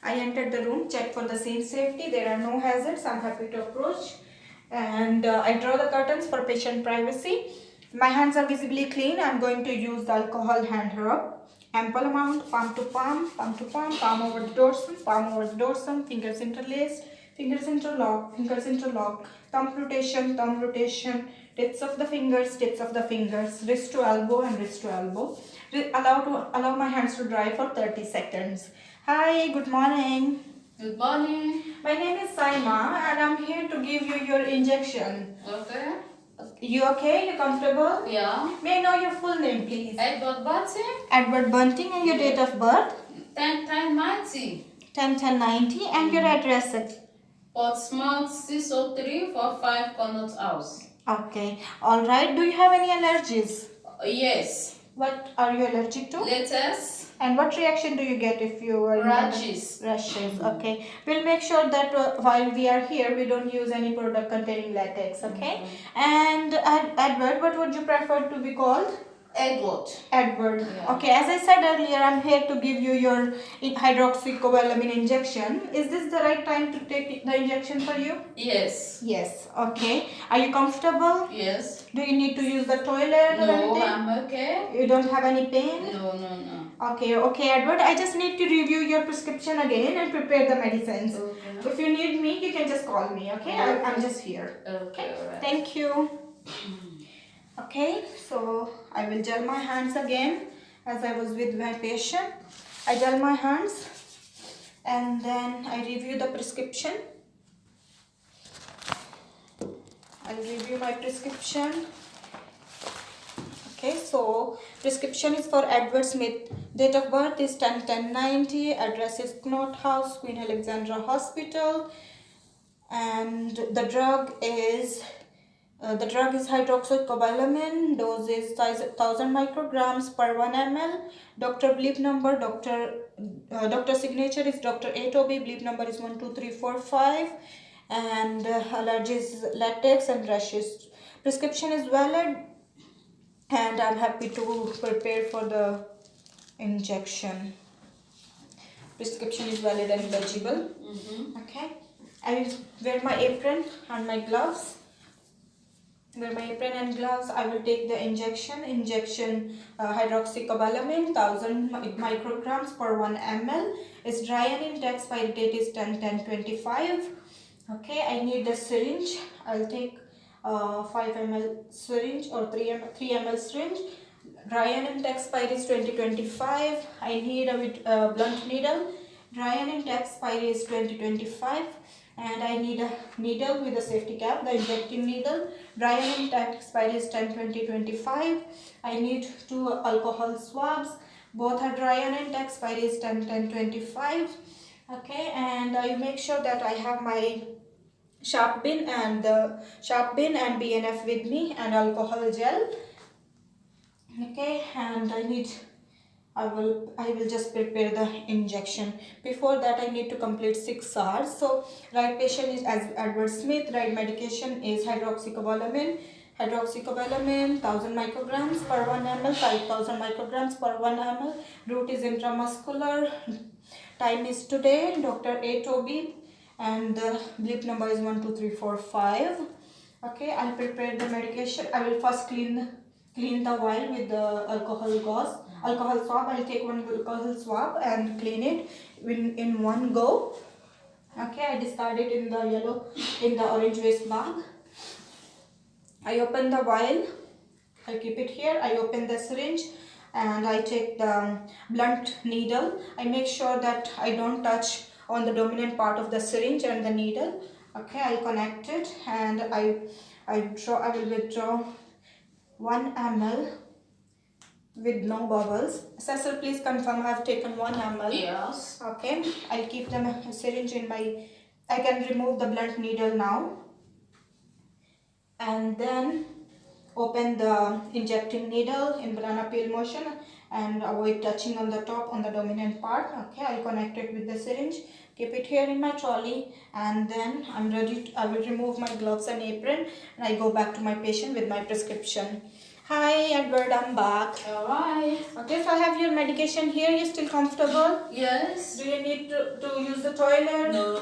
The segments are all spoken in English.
I entered the room, checked for the scene safety. There are no hazards. I'm happy to approach. And I draw the curtains for patient privacy. My hands are visibly clean. I'm going to use the alcohol hand rub. Ample amount, palm to palm, palm over the dorsum, palm over the dorsum, fingers interlaced, fingers interlock, thumb rotation, tips of the fingers, wrist to elbow and wrist to elbow. Allow my hands to dry for 30 seconds. Hi, good morning. Good morning. My name is Saima and I'm here to give you your injection. Okay. You okay? You comfortable? Yeah. May I know your full name, please? Edward Bunting. Edward Bunting, and your date of birth? 10/10/90. 10/10/90, and your address? Portsmouth 60345 Connaught House. Okay. All right. Do you have any allergies? Yes. What are you allergic to? Latest. And what reaction do you get if you are Rashes. Rashes. Okay. We'll make sure that while we are here, we don't use any product containing latex. Okay. And Edward, what would you prefer to be called? Edward. Edward. Yeah. Okay, as I said earlier, I'm here to give you your hydroxycobalamin injection. Is this the right time to take the injection for you? Yes. Yes. Okay. Are you comfortable? Yes. Do you need to use the toilet or No, anything? I'm okay. You don't have any pain? No. Okay, Edward. I just need to review your prescription again and prepare the medicines. Okay. If you need me, you can just call me. Okay, I'm just here. Okay, alright. Thank you. Okay, so I will gel my hands again as I was with my patient. I gel my hands and then I review the prescription. I'll review my prescription. Okay, so prescription is for Edward Smith. Date of birth is 10/10/90. Address is Connaught House, Queen Alexandra Hospital. And the drug is hydroxycobalamin. Dose is 1000 micrograms per 1 ml. Doctor bleep number, doctor signature is Dr. A. Toby. Bleep number is 12345. And allergies latex and rashes. Prescription is valid. And I'm happy to prepare for the injection. Prescription is valid and legible. Okay. I will wear my apron and my gloves. I will take the injection. Hydroxycobalamin 1000 micrograms per 1 ml. Its dry and in expiry date is 10/10/25. Okay, I need the syringe. I'll take 5 ml syringe or 3 ml syringe. Dry and expiry is 2025. I need a blunt needle. Dry and expiry is 2025. And I need a needle with a safety cap, the injecting needle. Dry and expiry is 10/20/25. I need 2 alcohol swabs. Both are dry and expiry is 10/10/25. Okay, and I make sure that I have my sharp bin and BNF with me and alcohol gel. Okay, and I will just prepare the injection. Before that, I need to complete 6 hours. So right patient is as Edward Smith. Right medication is hydroxycobalamin. 1000 micrograms per 1 ml, 5000 micrograms per 1 ml. Route is intramuscular. Time is today. Dr. A. Toby. And the bleep number is 12345. Okay, I'll prepare the medication. I will first clean the vial with the alcohol swab. I'll take 1 alcohol swab and clean it in one go. Okay, I discard it in the orange waste bag. I open the vial. I keep it here. I open the syringe and I take the blunt needle. I make sure that I don't touch on the dominant part of the syringe and the needle. Okay, I'll connect it and I will withdraw 1 ml with no bubbles. Cecil, please confirm I have taken 1 ml. Yes. Okay, I'll keep the syringe in my... I can remove the blunt needle now. And then open the injecting needle in banana peel motion and avoid touching on the top on the dominant part. Okay, I'll connect it with the syringe. Keep it here in my trolley and then I will remove my gloves and apron and I go back to my patient with my prescription. Hi Edward, I'm back. Alright. Okay, so I have your medication here. You still comfortable? Yes. Do you need to use the toilet? No.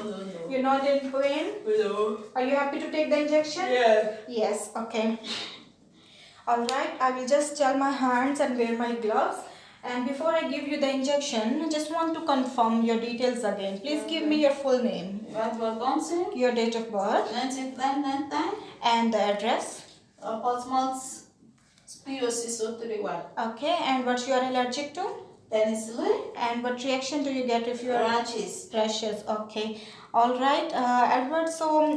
You're not in pain? No. Are you happy to take the injection? Yeah. Yes, okay. Alright, I will just gel my hands and wear my gloves. And before I give you the injection, I just want to confirm your details again. Please give me your full name, Edward Thompson. your date of birth, 1999. and the address. Portsmouth. PO6031. Okay, and what you are allergic to? Penicillin. And what reaction do you get if you are Ranches. rashes? Okay, all right, Edward. So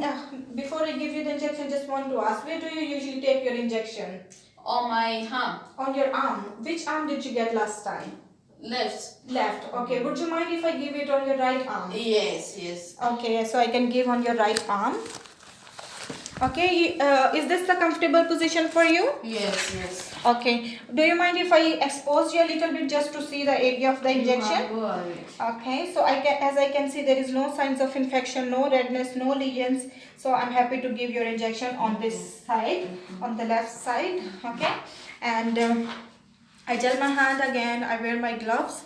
before I give you the injection, just want to ask, where do you usually take your injection? On my arm. On your arm. Which arm did you get last time? Left. Left. Okay. Would you mind if I give it on your right arm? Yes. Okay, so I can give on your right arm. Okay, is this the comfortable position for you? Yes. Okay. Do you mind if I expose you a little bit just to see the area of the injection? Go ahead. Okay, so as I can see, there is no signs of infection, no redness, no lesions. So I'm happy to give your injection on this side, on the left side. Okay, and I gel my hand again. I wear my gloves.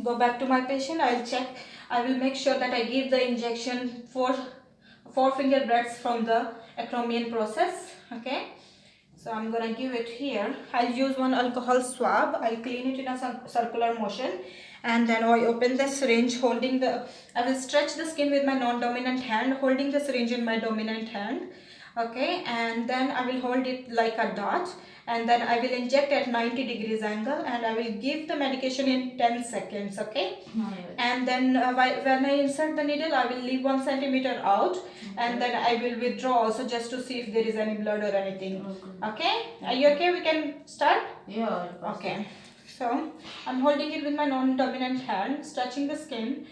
Go back to my patient. I'll check. I will make sure that I give the injection four finger breaths from the acromion process. Okay. So I'm gonna give it here. I'll use one alcohol swab. I'll clean it in a circular motion, and then I open the syringe holding the. I will stretch the skin with my non-dominant hand, holding the syringe in my dominant hand. Okay, and then I will hold it like a dot, and then I will inject at 90 degrees angle, and I will give the medication in 10 seconds. Okay, and then when I insert the needle, I will leave 1 centimeter out, and then I will withdraw also just to see if there is any blood or anything. Okay, are you okay? We can start? Yeah. Okay, so I'm holding it with my non-dominant hand, stretching the skin,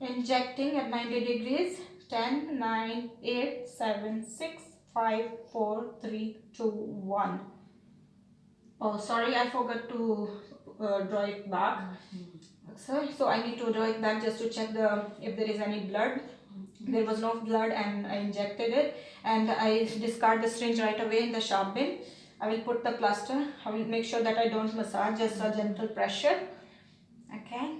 injecting at 90 degrees. 10, 9, 8, 7, 6, 5, 4, 3, 2, 1. Oh, sorry, I forgot to draw it back. So I need to draw it back just to check if there is any blood. There was no blood, and I injected it, and I discard the syringe right away in the sharp bin. I will put the plaster. I will make sure that I don't massage, just a gentle pressure. Okay,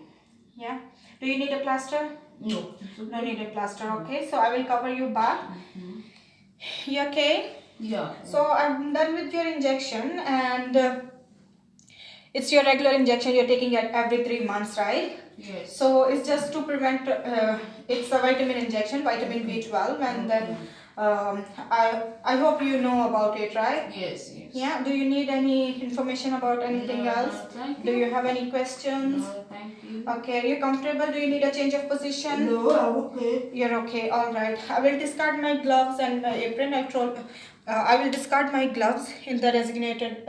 yeah. Do you need a plaster? No. No need a plaster. Okay, so I will cover you back. You okay? Yeah. So I'm done with your injection, and it's your regular injection you're taking at every 3 months, right? Yes. So it's just to prevent, it's a vitamin injection, vitamin B12, and then I hope you know about it, right? Yes. Yeah. Do you need any information about anything No, else? thank Do you. you have any questions? No, thank you. Okay, are you comfortable? Do you need a change of position? No, I'm okay. You're okay, alright. I will discard my gloves and apron. I will discard my gloves in the designated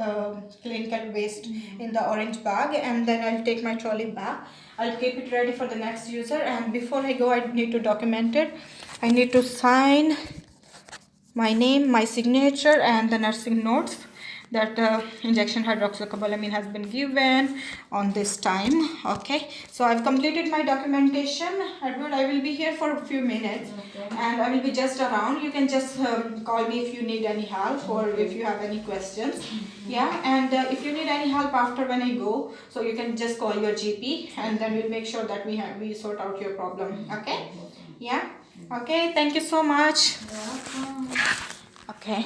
clinical waste in the orange bag, and then I'll take my trolley back. I'll keep it ready for the next user, and before I go, I need to document it. I need to sign my name, my signature, and the nursing notes that injection hydroxycobalamin has been given on this time. Okay, so I've completed my documentation. Edward, I will be here for a few minutes, and I will be just around. You can just call me if you need any help or if you have any questions. Yeah, and if you need any help after when I go, so you can just call your GP, and then we'll make sure that we sort out your problem. Okay, yeah. Okay, thank you so much. Okay.